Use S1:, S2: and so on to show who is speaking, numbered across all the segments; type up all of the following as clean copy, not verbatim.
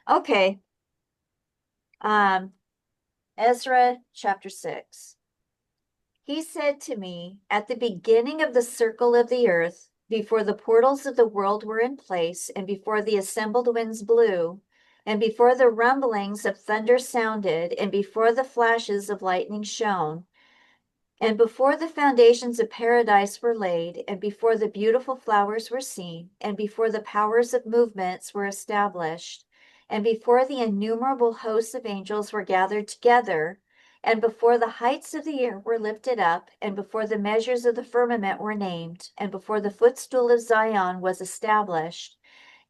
S1: Okay. Um, Ezra chapter 6. He said to me, at the beginning of the circle of the earth, before the portals of the world were in place, and before the assembled winds blew, and before the rumblings of thunder sounded, and before the flashes of lightning shone, and before the foundations of paradise were laid, and before the beautiful flowers were seen, and before the powers of movements were established, and before the innumerable hosts of angels were gathered together, and before the heights of the air were lifted up, and before the measures of the firmament were named, and before the footstool of Zion was established,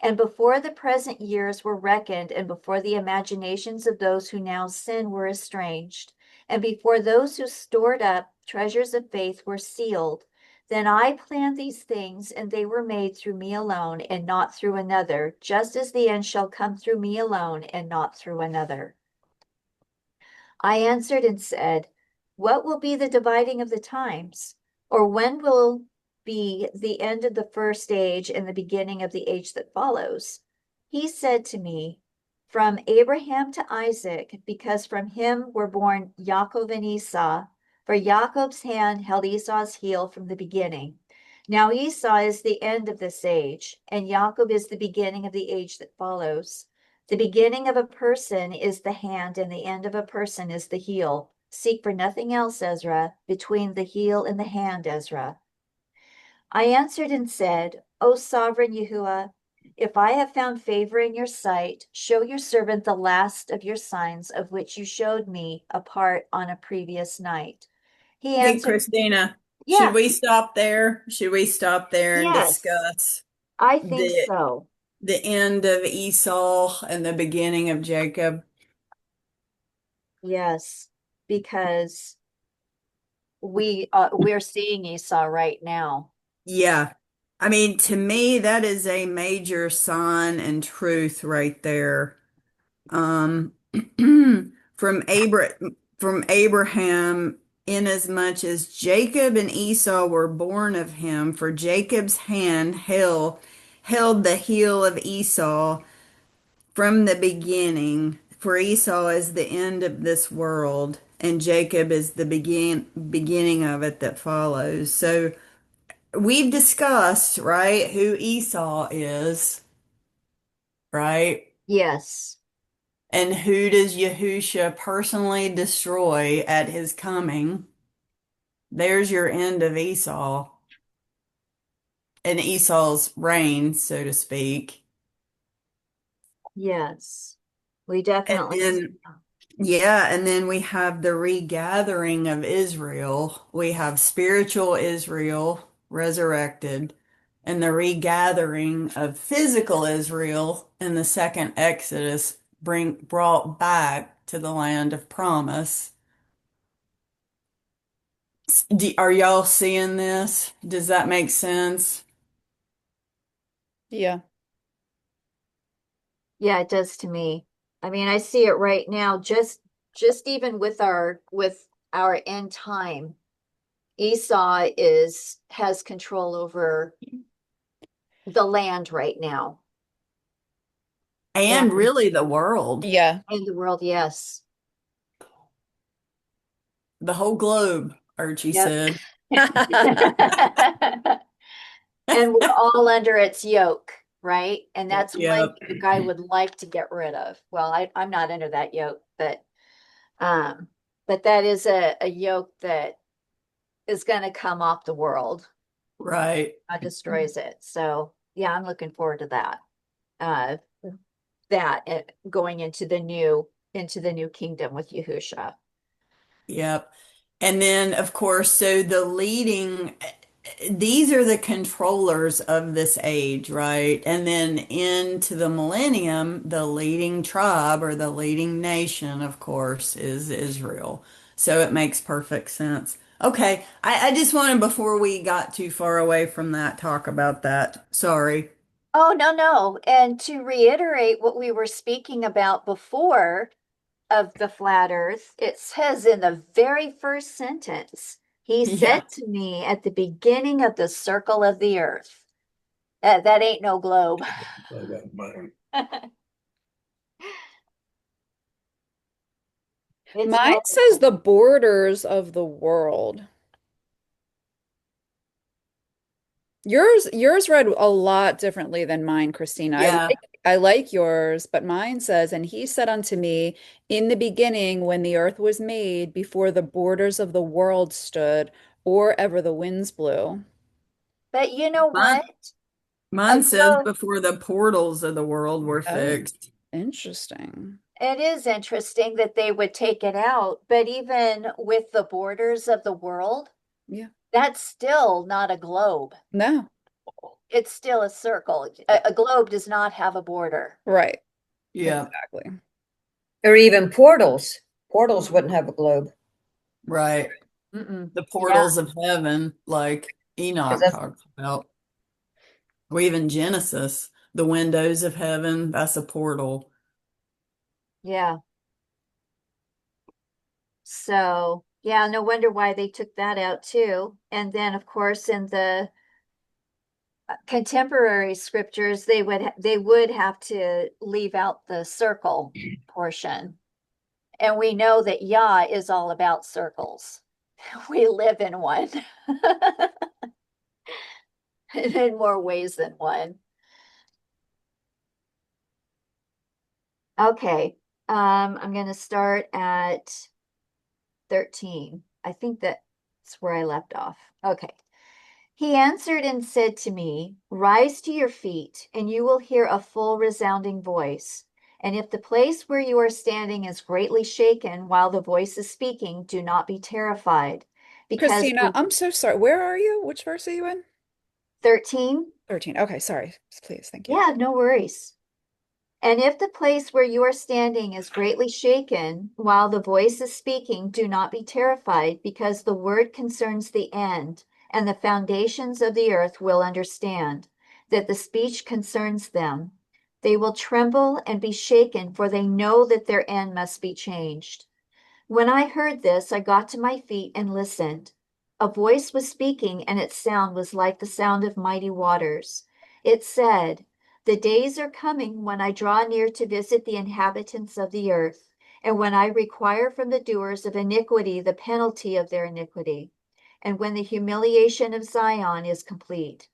S1: and before the present years were reckoned, and before the imaginations of those who now sin were estranged, and before those who stored up treasures of faith were sealed, then I planned these things, and they were made through me alone, and not through another, just as the end shall come through me alone, and not through another. I answered and said, what will be the dividing of the times? Or when will be the end of the first age and the beginning of the age that follows? He said to me, from Abraham to Isaac, because from him were born Jacob and Esau, for Jacob's hand held Esau's heel from the beginning. Now Esau is the end of this age, and Jacob is the beginning of the age that follows. The beginning of a person is the hand, and the end of a person is the heel. Seek for nothing else, Ezra, between the heel and the hand, Ezra. I answered and said, O sovereign Yahuwah, if I have found favor in your sight, show your servant the last of your signs of which you showed me a part on a previous night. He
S2: Hey,
S1: answered,
S2: Christina, should
S1: yeah,
S2: we stop there? Should we stop there and
S1: yes,
S2: discuss
S1: I think
S2: the
S1: so.
S2: the end of Esau and the beginning of Jacob?
S1: Yes, because we're seeing Esau right now.
S2: Yeah. I mean, to me, that is a major sign and truth right there. Um, from Abraham, inasmuch as Jacob and Esau were born of him, for Jacob's hand held the heel of Esau from the beginning, for Esau is the end of this world, and Jacob is the beginning of it that follows. So we've discussed, right, who Esau is, right?
S1: Yes,
S2: And who does Yahusha personally destroy at his coming? There's your end of Esau and Esau's reign, so to speak.
S1: yes. We
S2: And
S1: definitely,
S2: then yeah, and then we have the regathering of Israel. We have spiritual Israel resurrected, and the regathering of physical Israel in the second Exodus brought back to the land of promise. Are y'all seeing this? Does that make sense?
S3: Yeah.
S1: yeah, it does to me. I mean, I see it right now, just even with our end time. Esau has control over the land right now.
S2: And
S1: And
S2: really the world,
S3: Yeah.
S1: in the world, yes.
S2: the whole globe, Archie
S1: Yep.
S2: said.
S1: And we're all under its yoke, right? And that's one
S2: Yep,
S1: yoke I would like to get rid of. Well, I'm not under that yoke, um, but that is a yoke that is going to come off the world.
S2: right.
S1: Destroys it. So yeah, I'm looking forward to that. Uh, going into the new kingdom with Yahusha.
S2: Yep. And then, of course, so these are the controllers of this age, right? And then into the millennium, the leading tribe or the leading nation, of course, is Israel. So it makes perfect sense. Okay. I just wanted, before we got too far away from that, talk about that. Sorry.
S1: Oh, no, no. And to reiterate what we were speaking about before of the flat earth, it says in the very first sentence, he
S2: Yeah.
S1: said to me at the beginning of the circle of the earth. That ain't no globe. It's
S3: Mine says
S1: multiple.
S3: the borders of the world. Yours read a lot differently than mine, Christina.
S2: Yeah.
S3: I like yours, but mine says, and he said unto me, in the beginning, when the earth was made, before the borders of the world stood, or ever the winds blew.
S1: But you know
S2: Mine,
S1: what? A
S2: mine says
S1: globe,
S2: before the portals of the world were
S3: Oh,
S2: fixed.
S3: interesting.
S1: it is interesting that they would take it out, but even with the borders of the world,
S3: Yeah.
S1: that's still not a globe.
S3: No.
S1: It's still a circle.
S3: Yeah.
S1: A globe does not have a border.
S3: Right.
S2: Yeah,
S3: Exactly.
S4: Or even portals. Portals
S1: Mm,
S4: wouldn't have a globe
S2: right.
S1: mm-mm.
S2: The
S1: Yeah,
S2: portals of heaven, like
S4: because
S2: Enoch
S4: that's
S2: talks about, or even Genesis, the windows of heaven, that's a portal.
S1: yeah. So, yeah, no wonder why they took that out too. And then, of course, in the contemporary scriptures, they would have to leave out the circle portion. And we know that Yah is all about circles. We live in one in more ways than one. Okay. I'm going to start at 13. I think that's where I left off. Okay. He answered and said to me, rise to your feet, and you will hear a full resounding voice. And if the place where you are standing is greatly shaken while the voice is speaking, do not be terrified, because
S3: Christina, I'm so sorry. Where are you? Which verse are you in?
S1: 13,
S3: 13. Okay, sorry. Please, thank you.
S1: yeah, no worries. And if the place where you are standing is greatly shaken while the voice is speaking, do not be terrified, because the word concerns the end, and the foundations of the earth will understand that the speech concerns them. They will tremble and be shaken, for they know that their end must be changed. When I heard this, I got to my feet and listened. A voice was speaking, and its sound was like the sound of mighty waters. It said, the days are coming when I draw near to visit the inhabitants of the earth, and when I require from the doers of iniquity the penalty of their iniquity, and when the humiliation of Zion is complete.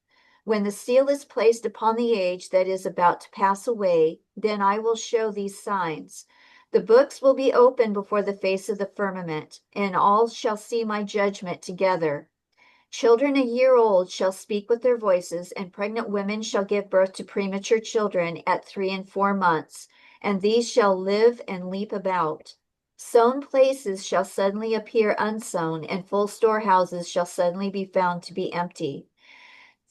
S1: When the seal is placed upon the age that is about to pass away, then I will show these signs. The books will be opened before the face of the firmament, and all shall see my judgment together. Children a year old shall speak with their voices, and pregnant women shall give birth to premature children at 3 and 4 months, and these shall live and leap about. Sown places shall suddenly appear unsown, and full storehouses shall suddenly be found to be empty.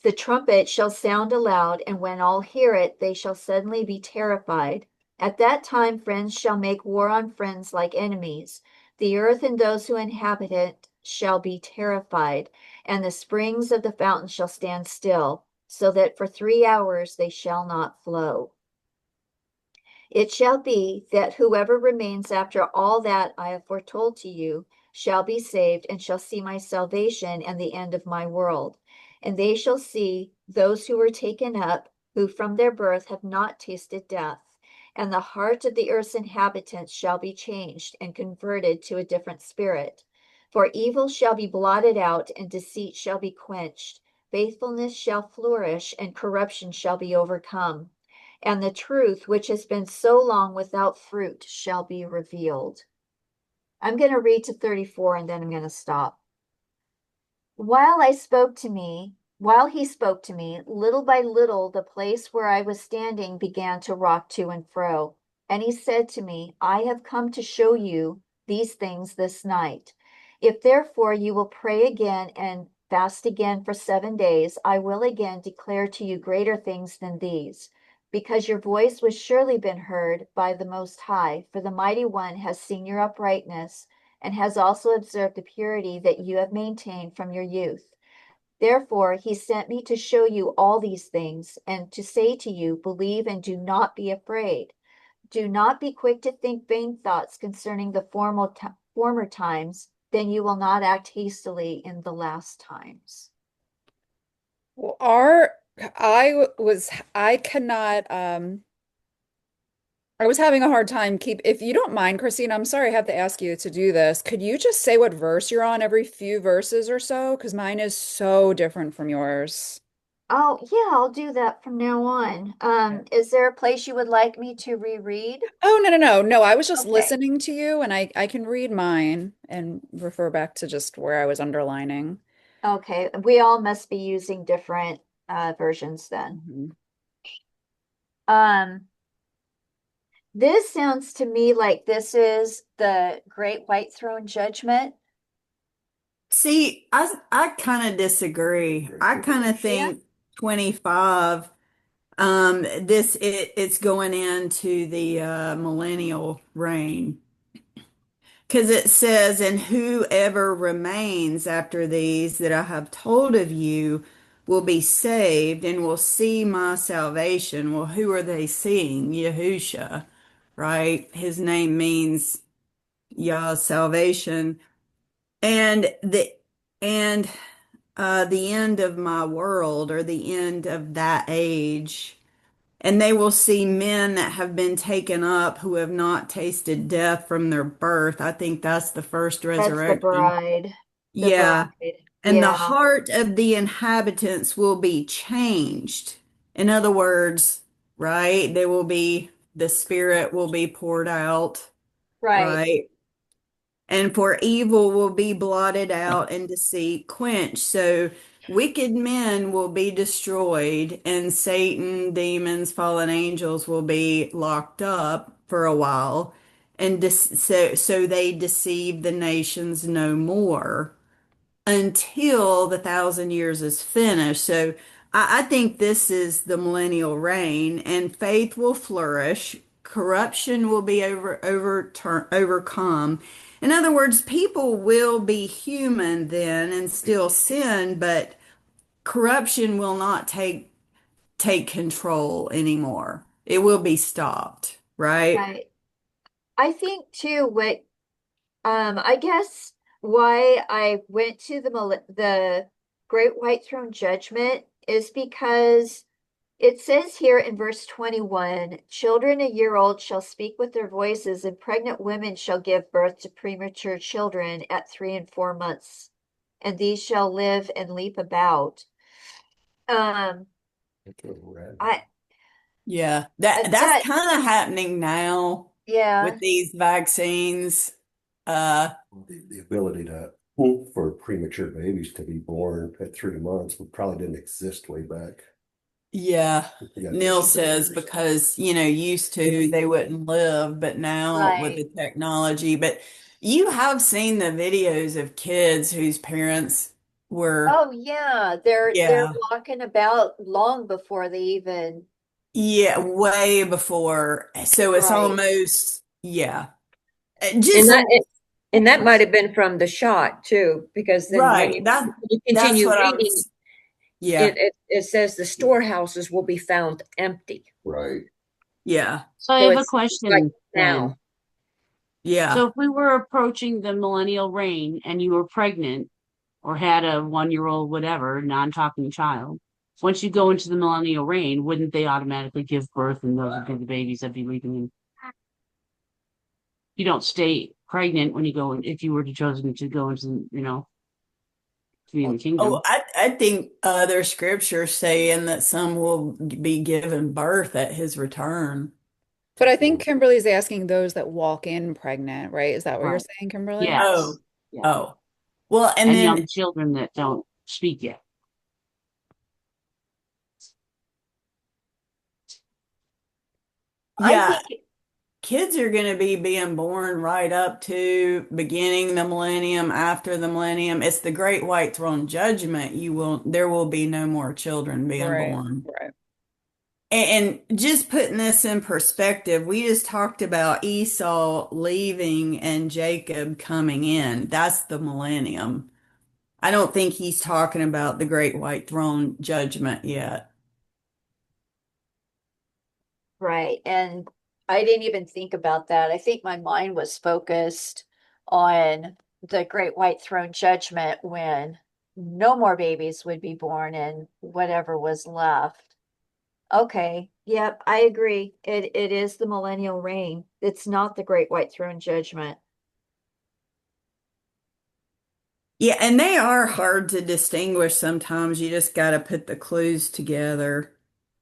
S1: The trumpet shall sound aloud, and when all hear it, they shall suddenly be terrified. At that time, friends shall make war on friends like enemies. The earth and those who inhabit it shall be terrified, and the springs of the fountain shall stand still, so that for 3 hours they shall not flow. It shall be that whoever remains after all that I have foretold to you shall be saved and shall see my salvation and the end of my world. And they shall see those who were taken up, who from their birth have not tasted death. And the heart of the earth's inhabitants shall be changed and converted to a different spirit. For evil shall be blotted out, and deceit shall be quenched. Faithfulness shall flourish, and corruption shall be overcome, and the truth which has been so long without fruit shall be revealed. I'm going to read to 34 and then I'm going to stop. While he spoke to me, little by little, the place where I was standing began to rock to and fro. And he said to me, I have come to show you these things this night. If therefore you will pray again and fast again for 7 days, I will again declare to you greater things than these, because your voice was surely been heard by the Most High, for the Mighty One has seen your uprightness and has also observed the purity that you have maintained from your youth. Therefore, he sent me to show you all these things and to say to you, believe and do not be afraid. Do not be quick to think vain thoughts concerning the former times, then you will not act hastily in the last times.
S3: Well, our I was I cannot I was having a hard time if you don't mind, Christine, I'm sorry I have to ask you to do this. Could you just say what verse you're on every few verses or so? Because mine is so different from yours.
S1: Oh, yeah, I'll do that from now on. Is there a place you would like me to reread?
S3: Oh, no, no, no. No, I was just
S1: Okay.
S3: listening to you and I can read mine and refer back to just where I was underlining.
S1: Okay. We all must be using different versions then.
S3: Mhm.
S1: Um, this sounds to me like this is the Great White Throne Judgment.
S2: See, I kind of disagree. I kind of
S1: Yeah.
S2: think 25 it's going into the millennial reign. Because it says, and whoever remains after these that I have told of you will be saved and will see my salvation. Well, who are they seeing? Yahusha, right? His name means Yah's salvation. And and the end of my world, or the end of that age. And they will see men that have been taken up who have not tasted death from their birth. I think that's the first
S1: That's the
S2: resurrection.
S1: bride. The
S2: Yeah.
S1: bride.
S2: And the
S1: Yeah.
S2: heart of the inhabitants will be changed. In other words, right? The spirit will be poured out,
S1: Right.
S2: right? And for evil will be blotted out and deceit quenched. So wicked men will be destroyed, and Satan, demons, fallen angels will be locked up for a while. And so they deceive the nations no more until the 1,000 years is finished. So I think this is the millennial reign, and faith will flourish. Corruption will be overcome. In other words, people will be human then and still sin, but corruption will not take control anymore. It will be stopped, right?
S1: Right. I think too what I guess why I went to the Great White Throne Judgment is because it says here in verse 21, children a year old shall speak with their voices, and pregnant women shall give birth to premature children at 3 and 4 months, and these shall live and leap about. Um, I
S2: Yeah, that's
S1: that
S2: kind of happening now with
S1: yeah.
S2: these vaccines. Uh,
S5: The ability to for premature babies to be born at 3 months probably didn't exist way back.
S2: yeah,
S5: Yeah,
S2: Neil says because, used to they wouldn't live, but now with
S1: Right.
S2: the technology, but you have seen the videos of kids whose parents were,
S1: Oh yeah, they're
S2: yeah,
S1: walking about long before they even
S2: yeah, way before. So it's
S1: right.
S2: almost, yeah,
S4: And
S2: just
S4: that and that might have been from the shot too, because then
S2: right.
S4: when you
S2: That's
S4: continue
S2: what I
S4: reading,
S2: was, yeah,
S4: it says the storehouses will be found empty.
S5: right.
S2: yeah,
S6: So I
S4: So
S6: have a
S4: it's like
S6: question then.
S4: now.
S2: yeah.
S6: So if we were approaching the millennial reign and you were pregnant or had a 1 year old, whatever, non-talking child, once you go into the millennial reign, wouldn't they automatically give birth and those would be the babies that'd be leaving in? You don't stay pregnant when you go in, if you were to chosen to go into, to be in the
S2: Oh,
S6: kingdom.
S2: I think other scriptures saying that some will be given birth at his return.
S3: But I think Kimberly's asking those that walk in pregnant, right? Is that what you're
S6: Right.
S3: saying, Kimberly?
S2: Oh,
S6: Yes. Yeah.
S2: oh. Well, and
S6: And young
S2: then,
S6: children that don't speak yet.
S1: I
S2: yeah,
S1: think
S2: kids are going to be being born right up to beginning the millennium, after the millennium. It's the great white throne judgment. There will be no more children being
S3: Right,
S2: born.
S3: right.
S2: And just putting this in perspective, we just talked about Esau leaving and Jacob coming in. That's the millennium. I don't think he's talking about the great white throne judgment yet.
S1: right. And I didn't even think about that. I think my mind was focused on the Great White Throne Judgment when no more babies would be born and whatever was left. Okay. Yep, I agree. It is the millennial reign. It's not the great white throne judgment.
S2: Yeah, and they are hard to distinguish sometimes. You just got to put the clues together.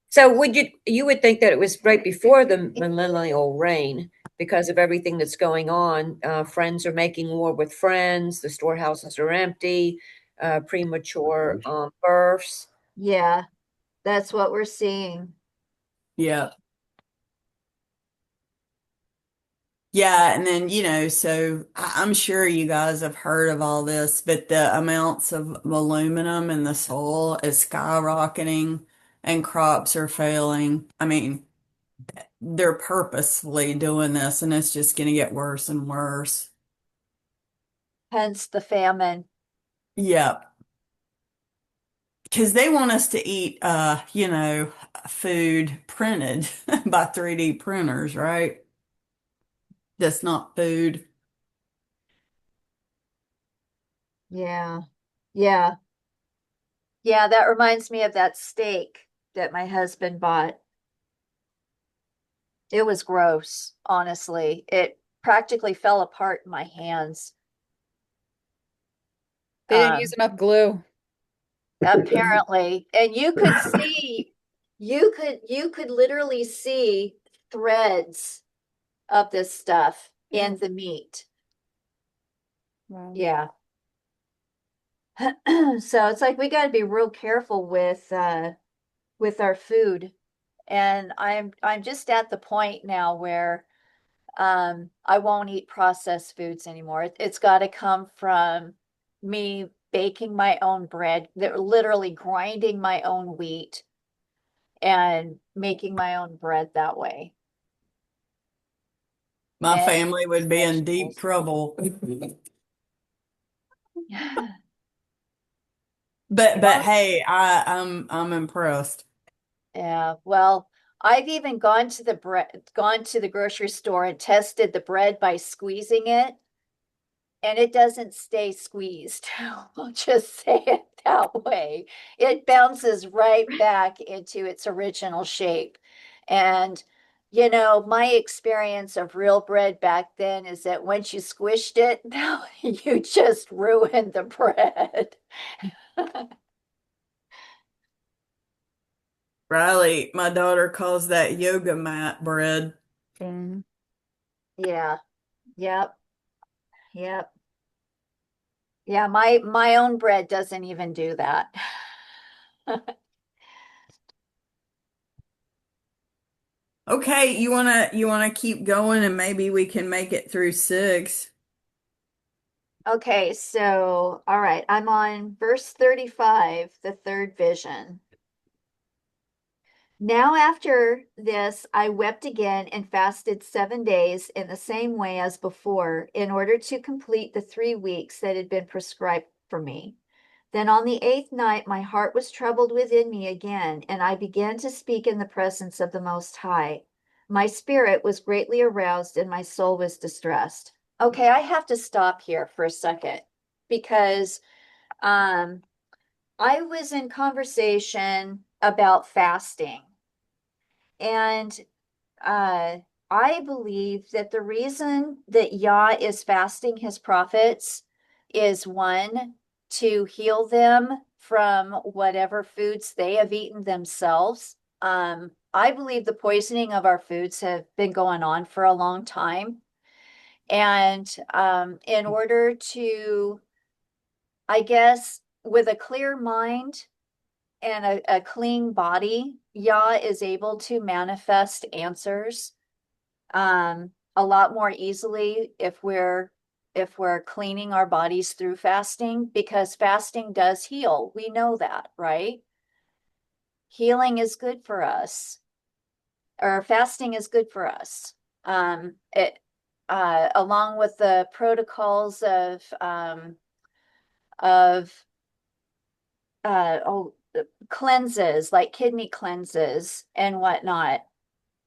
S4: So you would think that it was right before the millennial reign because of everything that's going on. Friends are making war with friends. The storehouses are empty. Premature births.
S1: Yeah, that's what we're seeing.
S2: Yeah. Yeah, and then, so I'm sure you guys have heard of all this, but the amounts of aluminum in the soil is skyrocketing and crops are failing. I mean, they're purposefully doing this and it's just going to get worse and worse.
S1: Hence the famine.
S2: Yeah, because they want us to eat, food printed by 3D printers, right? That's not food.
S1: Yeah. Yeah. Yeah, that reminds me of that steak that my husband bought. It was gross, honestly. It practically fell apart in my hands.
S3: They didn't use
S1: Um,
S3: enough glue.
S1: apparently. And you could see, you could literally see threads of this stuff in the meat.
S3: Wow.
S1: Yeah. So it's like we got to be real careful with our food. And I'm just at the point now where I won't eat processed foods anymore. It's got to come from me baking my own bread. They're literally grinding my own wheat and making my own bread that way.
S2: My
S1: And
S2: family would be in deep
S1: vegetables.
S2: trouble. But
S1: Well,
S2: hey, I'm impressed.
S1: yeah, well, I've even gone to the grocery store and tested the bread by squeezing it, and it doesn't stay squeezed. I'll just say it that way. It bounces right back into its original shape. And, my experience of real bread back then is that once you squished it, you just ruined the bread.
S2: Riley, my daughter calls that yoga mat bread.
S3: Mm.
S1: Yeah, yep, yep. Yeah, my own bread doesn't even do that.
S2: Okay, you wanna keep going and maybe we can make it through 6.
S1: Okay, so all right, I'm on verse 35, the third vision. Now after this, I wept again and fasted 7 days in the same way as before, in order to complete the 3 weeks that had been prescribed for me. Then on the 8th night, my heart was troubled within me again, and I began to speak in the presence of the Most High. My spirit was greatly aroused, and my soul was distressed. Okay, I have to stop here for a second because um, I was in conversation about fasting, and uh, I believe that the reason that Yah is fasting his prophets is one, to heal them from whatever foods they have eaten themselves. I believe the poisoning of our foods have been going on for a long time. And in order to, I guess, with a clear mind and a clean body, Yah is able to manifest answers a lot more easily if we're cleaning our bodies through fasting, because fasting does heal. We know that, right? Healing is good for us, or fasting is good for us. It along with the protocols of oh, cleanses like kidney cleanses and whatnot.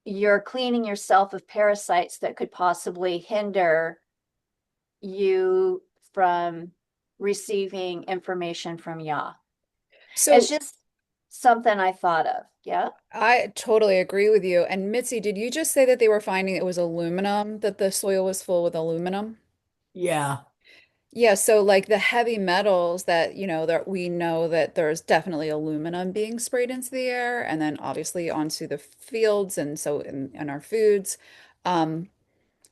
S1: You're cleaning yourself of parasites that could possibly hinder you from receiving information from Yah. It's
S3: So
S1: just, something I thought of. Yeah.
S3: I totally agree with you. And Mitzi, did you just say that they were finding it was aluminum, that the soil was full with aluminum?
S2: Yeah.
S3: Yeah, so like the heavy metals that, that we know that there's definitely aluminum being sprayed into the air and then obviously onto the fields and so in our foods. Um,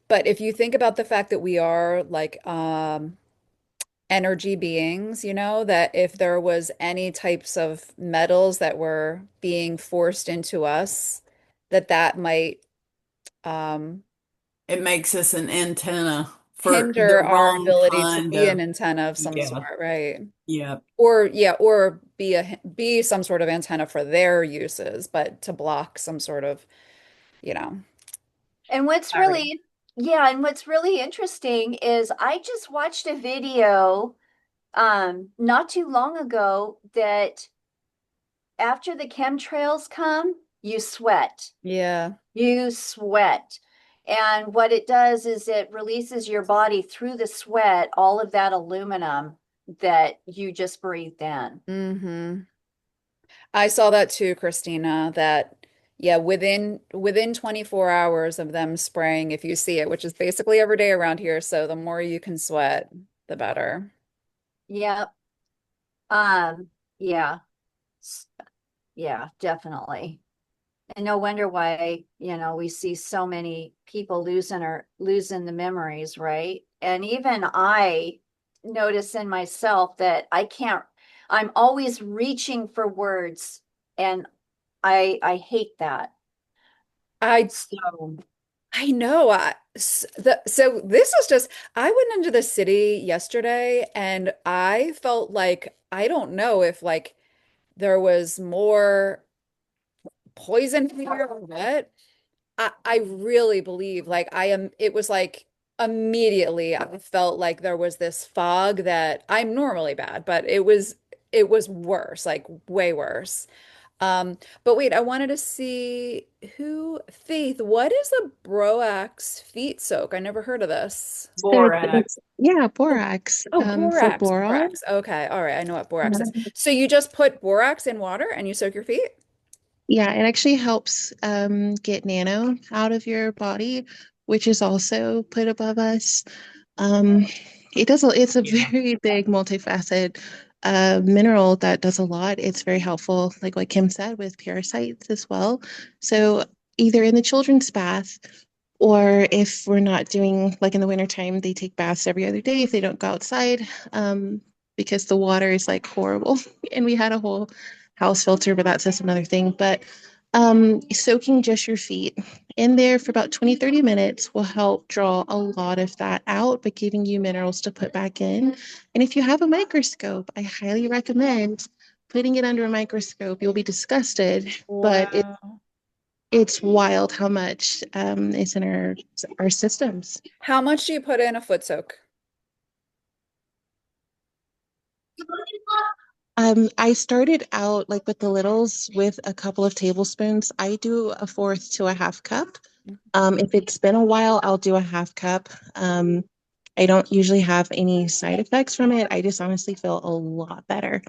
S3: but if you think about the fact that we are like energy beings, that if there was any types of metals that were being forced into us, that might um,
S2: It makes us an antenna for the
S3: hinder our
S2: wrong
S3: ability to
S2: kind
S3: be an
S2: of,
S3: antenna of some
S2: yeah,
S3: sort, right?
S2: yeah.
S3: Or yeah, or be some sort of antenna for their uses, but to block some sort of, you know.
S1: And what's
S3: Gravity.
S1: really, yeah, and what's really interesting is I just watched a video not too long ago that after the chemtrails come, you sweat.
S3: Yeah.
S1: You sweat. And what it does is it releases your body through the sweat, all of that aluminum that you just breathed in.
S3: Hmm. I saw that too, Christina, that yeah, within 24 hours of them spraying, if you see it, which is basically every day around here, so the more you can sweat, the better.
S1: Yep. Um, yeah. S- Yeah, definitely. And no wonder why, we see so many people losing the memories, right? And even I notice in myself that I'm always reaching for words and I hate that.
S3: I
S1: So,
S3: I know. So this was just, I went into the city yesterday and I felt like, I don't know if like there was more poison here or what. I really believe like it was like immediately I felt like there was this fog that I'm normally bad, but it was worse, like way worse. But wait, I wanted to see Faith, what is a Broax feet soak? I never heard of this.
S7: So
S2: Borax.
S7: yeah,
S3: Oh,
S7: borax
S3: oh,
S7: for
S3: borax,
S7: boron.
S3: borax. Okay, all right, I know what borax is.
S7: Yeah.
S3: So you just put borax in water and you soak your feet?
S7: Yeah, it actually helps get nano out of your body, which is also put above us. Um, it's a
S2: Yeah.
S7: very big multifaceted mineral that does a lot. It's very helpful, like what Kim said, with parasites as well. So either in the children's bath or if we're not doing like in the wintertime, they take baths every other day if they don't go outside, because the water is like horrible. And we had a whole house filter, but that's just another thing. But soaking just your feet in there for about 20-30 minutes will help draw a lot of that out, but giving you minerals to put back in. And if you have a microscope, I highly recommend putting it under a microscope. You'll be disgusted, but
S3: Wow.
S7: it's wild how much is in our systems.
S3: How much do you put in a foot soak?
S7: I started out like with the littles with a couple of tablespoons. I do a fourth to a half cup. If it's been a while, I'll do a half cup. I don't usually have any side effects from it. I just honestly feel a lot better.